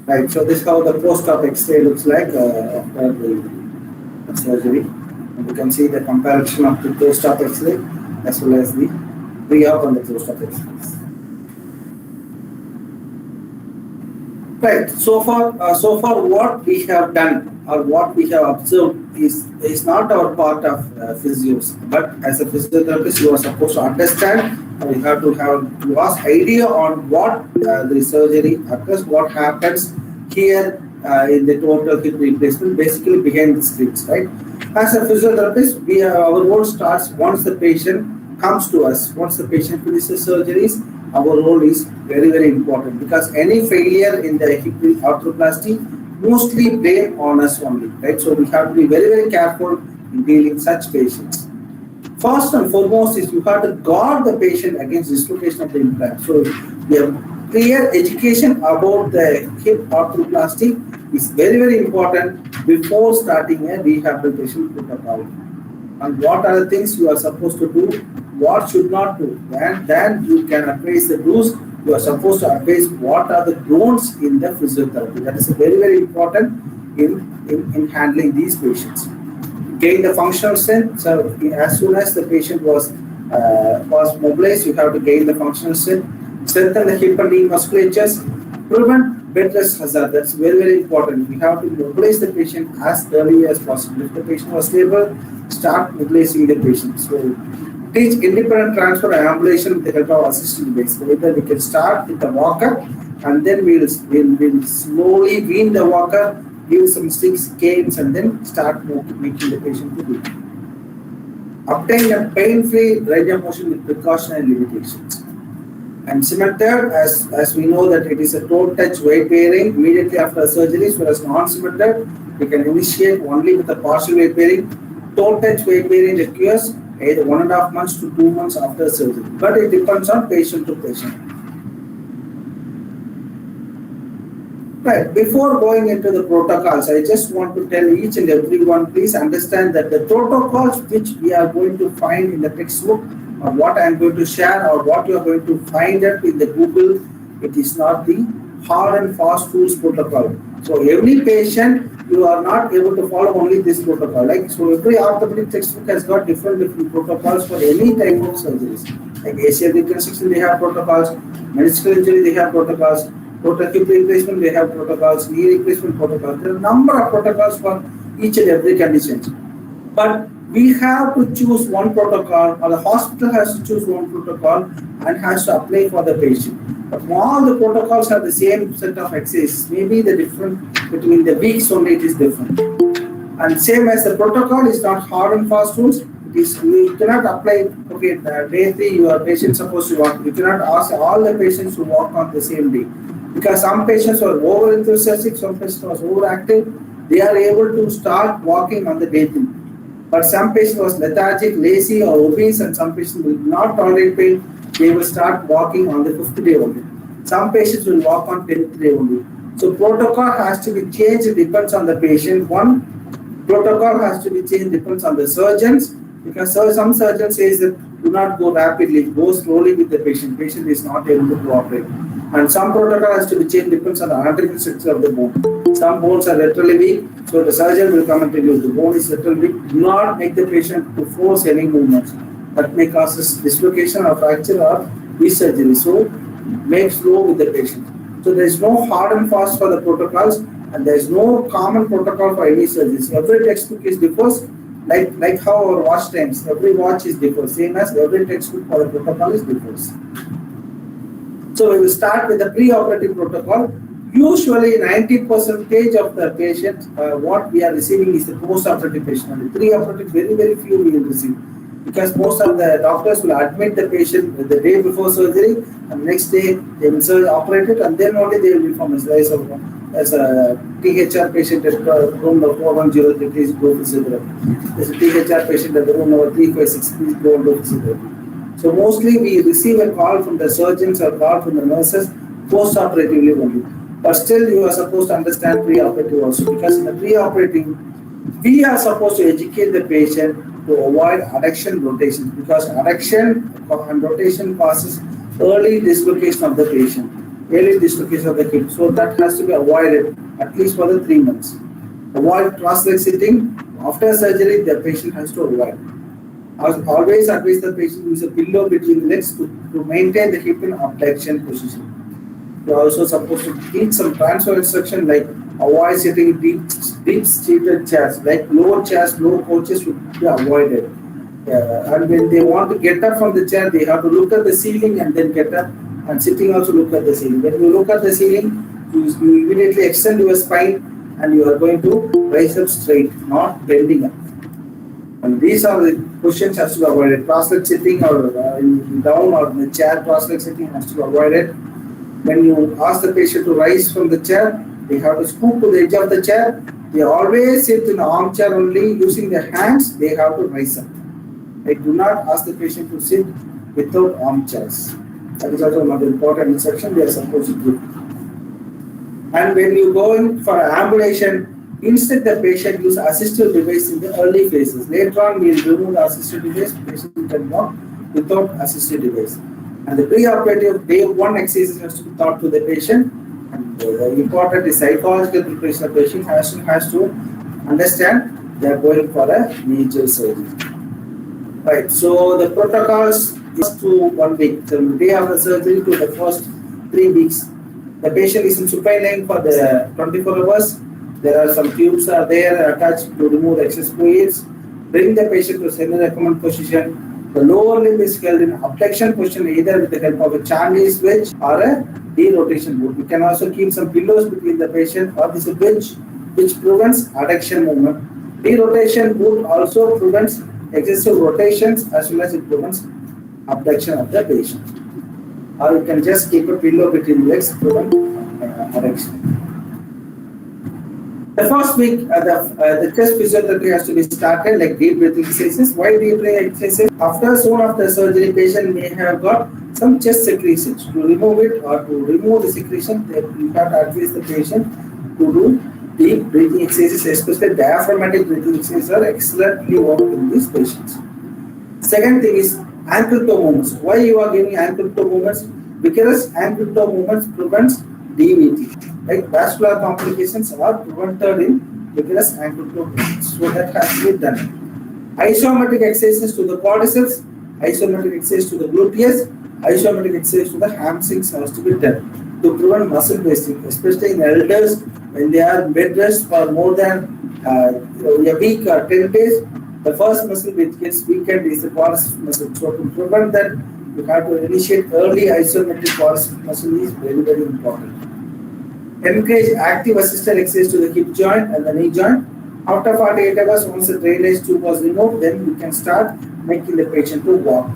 Right, so this is how the post-op X-ray looks like after the surgery. And you can see the comparison of the post-op X-ray as well as the pre-op and the post-op X-rays. Right, so far what we have done or what we have observed is not our part of physios, but as a physiotherapist you are supposed to understand, you have to have to ask idea on what the surgery occurs, what happens here in the total hip replacement, basically behind the screens, right? As a physiotherapist, our role starts once the patient comes to us, once the patient finishes surgeries. Our role is very, very important because any failure in the hip arthroplasty mostly blame on us only, right? So we have to be very, very careful in dealing such patients. First and foremost is you have to guard the patient against dislocation of the implant. So we have clear education about the hip arthroplasty is very, very important before starting a rehabilitation protocol. And what are the things you are supposed to do, what should not do, and then you can advise the do's. You are supposed to advise what are the don'ts in the physiotherapy. That is very, very important in handling these patients. Gain the functional strength. So as soon as the patient was mobilized, you have to gain the functional strength. Strengthen the hip and knee musculatures. Prevent bed rest hazard. That's very, very important. We have to mobilize the patient as early as possible. If the patient was stable, start mobilizing the patient. So teach independent transfer and ambulation with the help of assisted device. So either we can start with the walker and then we'll slowly wean the walker, give some sticks, canes, and then start making the patient to do. Obtain a pain-free range of motion with precautionary limitations. And cemented, as we know that it is a toe touch weight bearing immediately after surgeries, whereas non-cemented, we can initiate only with a partial weight bearing. Toe touch weight bearing occurs either 1.5 months to 2 months after surgery, but it depends on patient to patient. Right, before going into the protocols, I just want to tell each and everyone, please understand that the protocols which we are going to find in the textbook or what I am going to share or what you are going to find it in the Google, it is not the hard and fast rules protocol. So every patient, you are not able to follow only this protocol. Like, so every orthopedic textbook has got different protocols for any type of surgeries. Like ACL reconstruction, they have protocols. Meniscal injury, they have protocols. Total hip replacement, they have protocols. Knee replacement protocols. There are a number of protocols for each and every condition. But we have to choose one protocol, or the hospital has to choose one protocol and has to apply for the patient. But all the protocols have the same set of exercises. Maybe the difference between the weeks only it is different. And same as the protocol is not hard and fast rules. It is, you cannot apply, okay, day 3 your patient is supposed to walk. You cannot ask all the patients to walk on the same day. Because some patients are over enthusiastic, some patients are overactive, they are able to start walking on the day 3. But some patients was lethargic, lazy or obese, and some patients will not tolerate pain. They will start walking on the 5th day only. Some patients will walk on 10th day only. So protocol has to be changed, it depends on the patient. One protocol has to be changed, depends on the surgeons. Because some surgeon says that do not go rapidly, go slowly with the patient. Patient is not able to cooperate. And some protocol has to be changed, depends on the anatomical structure of the bone. Some bones are laterally weak, so the surgeon will come and tell you the bone is laterally weak. Do not make the patient to force any movements. That may cause dislocation or fracture or resurgery. So make slow with the patient. So there is no hard and fast for the protocols, and there is no common protocol for any surgeries. Every textbook is differs, like how our watch times. Every watch is differs. Same as every textbook for the protocol is differs. So we will start with the pre-operative protocol. Usually 90% of the patients, what we are receiving is the post-operative patient. And the pre-operative, very, very few we will receive. Because most of the doctors will admit the patient the day before surgery, and next day they will operate it, and then only they will inform us. There's a THR patient at room number 4103, please go physiotherapy. There's a THR patient at the room number 356, please go and do physiotherapy. So mostly we receive a call from the surgeons or call from the nurses post-operatively only. But still you are supposed to understand pre-operative also, because in the pre-operative, we are supposed to educate the patient to avoid adduction rotation, because adduction and rotation causes early dislocation of the patient. early dislocation of the hip. So that has to be avoided at least for the 3 months. Avoid cross-leg sitting. After surgery, the patient has to avoid. I always advise the patient to use a pillow between the legs to maintain the hip in abduction position. You are also supposed to teach some transfer instruction like avoid sitting deep seated chairs, like low chairs, low couches should be avoided. And when they want to get up from the chair, they have to look at the ceiling and then get up. And sitting also look at the ceiling. When you look at the ceiling, you immediately extend your spine and you are going to rise up straight, not bending up. And these are the positions has to be avoided. Cross-leg sitting or down or in the chair, cross-leg sitting has to be avoided. When you ask the patient to rise from the chair, they have to scoop to the edge of the chair. They always sit in the armchair only using their hands. They have to rise up. I do not ask the patient to sit without armchairs. That is also one of the important instruction they are supposed to do. And when you go in for ambulation, instead the patient use assistive device in the early phases. Later on, we will remove the assistive device. The patient can walk without assistive device. And the pre-operative day 1 exercise has to be taught to the patient. And the important is psychological preparation of the patient has to understand they are going for a major surgery. Right. So the protocols is to 1 week. So the day of the surgery to the first 3 weeks. The patient is in supine laying for the 24 hours. There are some tubes are there attached to remove the excess fluids. Bring the patient to semi-recumbent position. The lower limb is held in abduction position either with the help of a Chinese wedge or a derotation boot. We can also keep some pillows between the patient or this wedge which prevents adduction movement. Derotation boot also prevents excessive rotations as well as it prevents abduction of the patient. Or you can just keep a pillow between legs to prevent adduction. The first week, the chest physiotherapy has to be started like deep breathing exercises. Why deep breathing exercises? Soon after surgery, patient may have got some chest secretions. To remove it or to remove the secretion, you have to advise the patient to do deep breathing exercises, especially diaphragmatic breathing exercises are excellently work in these patients. Second thing is ankle toe movements. Why you are giving ankle toe movements? Because ankle toe movements prevents DVT. Like vascular complications are prevented in vigorous ankle toe movements. So that has to be done. Isometric exercises to the quadriceps, isometric exercise to the gluteus, isometric exercise to the hamstrings has to be done to prevent muscle wasting, especially in elders when they are bed rest for more than a week or 10 days. The first muscle which gets weakened is the quadriceps muscle. So to prevent that, you have to initiate early isometric quadriceps muscle is very, very important. Encourage active assisted exercise to the hip joint and the knee joint. After 48 hours, once the drainage tube was removed, then you can start making the patient to walk.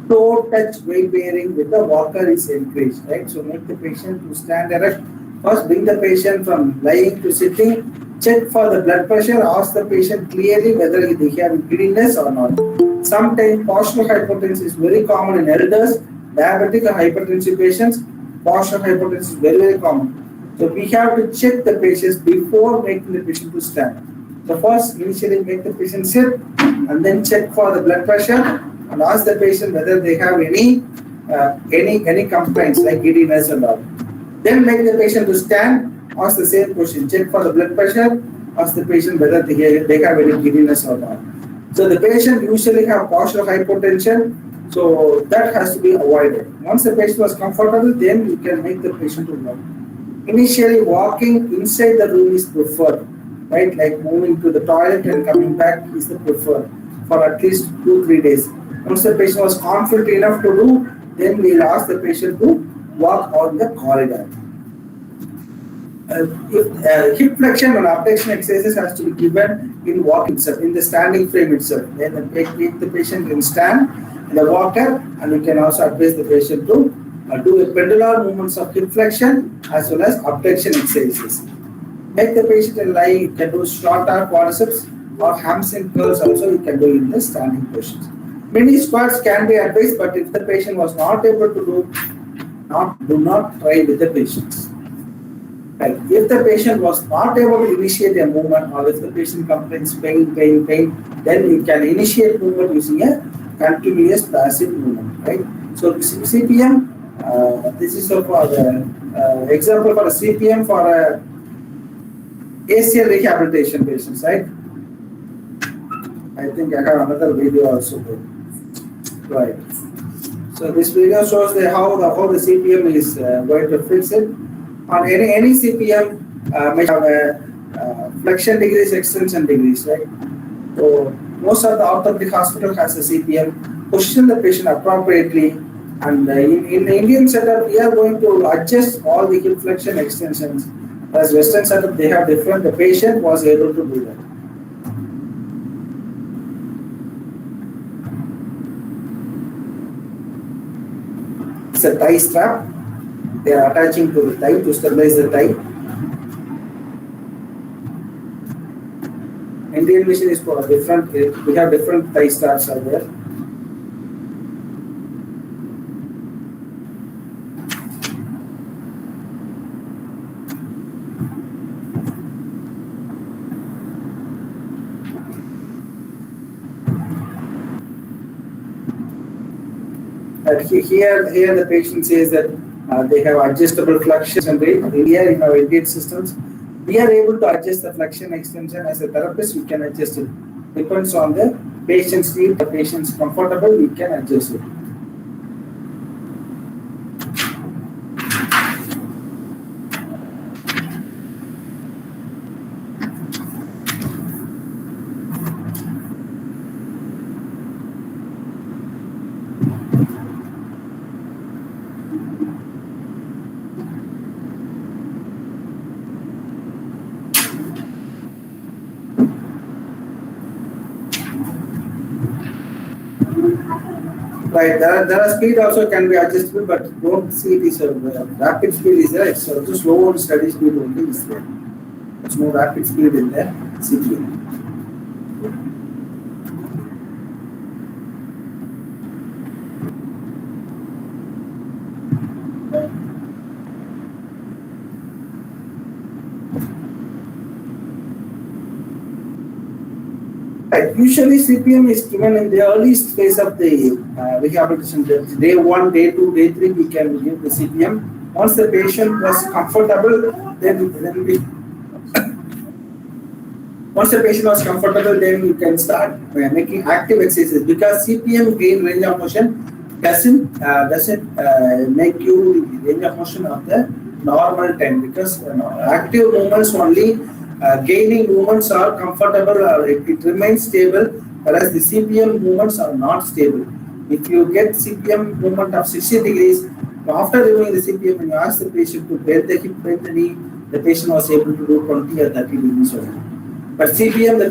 Toe touch weight bearing with the walker is encouraged, right? So make the patient to stand erect. First, bring the patient from lying to sitting. Check for the blood pressure. Ask the patient clearly whether they have giddiness or not. Sometimes postural hypotension is very common in elders, diabetic or hypertensive patients. Postural hypotension is very, very common. So we have to check the patients before making the patient to stand. So first, initially make the patient sit and then check for the blood pressure and ask the patient whether they have any complaints like giddiness and all. Then make the patient to stand, ask the same question, check for the blood pressure, ask the patient whether they have any giddiness or not. So the patient usually have postural hypotension, so that has to be avoided. Once the patient was comfortable, then you can make the patient to walk. Initially, walking inside the room is preferred, right? Like moving to the toilet and coming back is the preferred for at least 2-3 days. Once the patient was confident enough to do, then we will ask the patient to walk on the corridor. If hip flexion or abduction exercises has to be given in walk itself, in the standing frame itself. Then the patient can stand in the walker, and we can also advise the patient to do a pendular movements of hip flexion as well as abduction exercises. Make the patient lie, you can do short arm quadriceps or hamstring curls also you can do in the standing positions. Many squats can be advised, but if the patient was not able to do not try with the patients. Right. If the patient was not able to initiate a movement or if the patient complains pain, then you can initiate movement using a continuous passive movement. Right. So CPM, this is for the example for a CPM for a ACL rehabilitation patients, right? I think I have another video also there. Right. So this video shows how the CPM is going to fix it. On any CPM may have a flexion degrees, extension degrees, right? So most of the orthopedic hospital has a CPM. Position the patient appropriately, and in the Indian setup, we are going to adjust all the hip flexion extensions. As Western setup, they have different. The patient was able to do that. It's a tie strap. They are attaching to the tie to stabilize the tie. Indian machine is for a different. We have different tie straps are there. Here the patient says that they have adjustable flexion rate. Here in our Indian systems, we are able to adjust the flexion extension. As a therapist, we can adjust it. Depends on the patient's need. The patient's comfortable, we can adjust it. Right, there are speed also can be adjustable, but don't see it is a rapid speed is there. It's just slow and steady speed only is there. There's no rapid speed in there. CPM. Right. Usually CPM is given in the early phase of the rehabilitation. Day 1, day 2, day 3, we can give the CPM. Once the patient was comfortable, then we once the patient was comfortable, then you can start making active exercises, because CPM gain range of motion doesn't make you range of motion of the normal time, because active movements only. Gaining movements are comfortable, it remains stable, whereas the CPM movements are not stable. If you get CPM movement of 60 degrees, after removing the CPM, when you ask the patient to bend the hip, bend the knee, the patient was able to do 20 or 30 degrees only. But CPM, the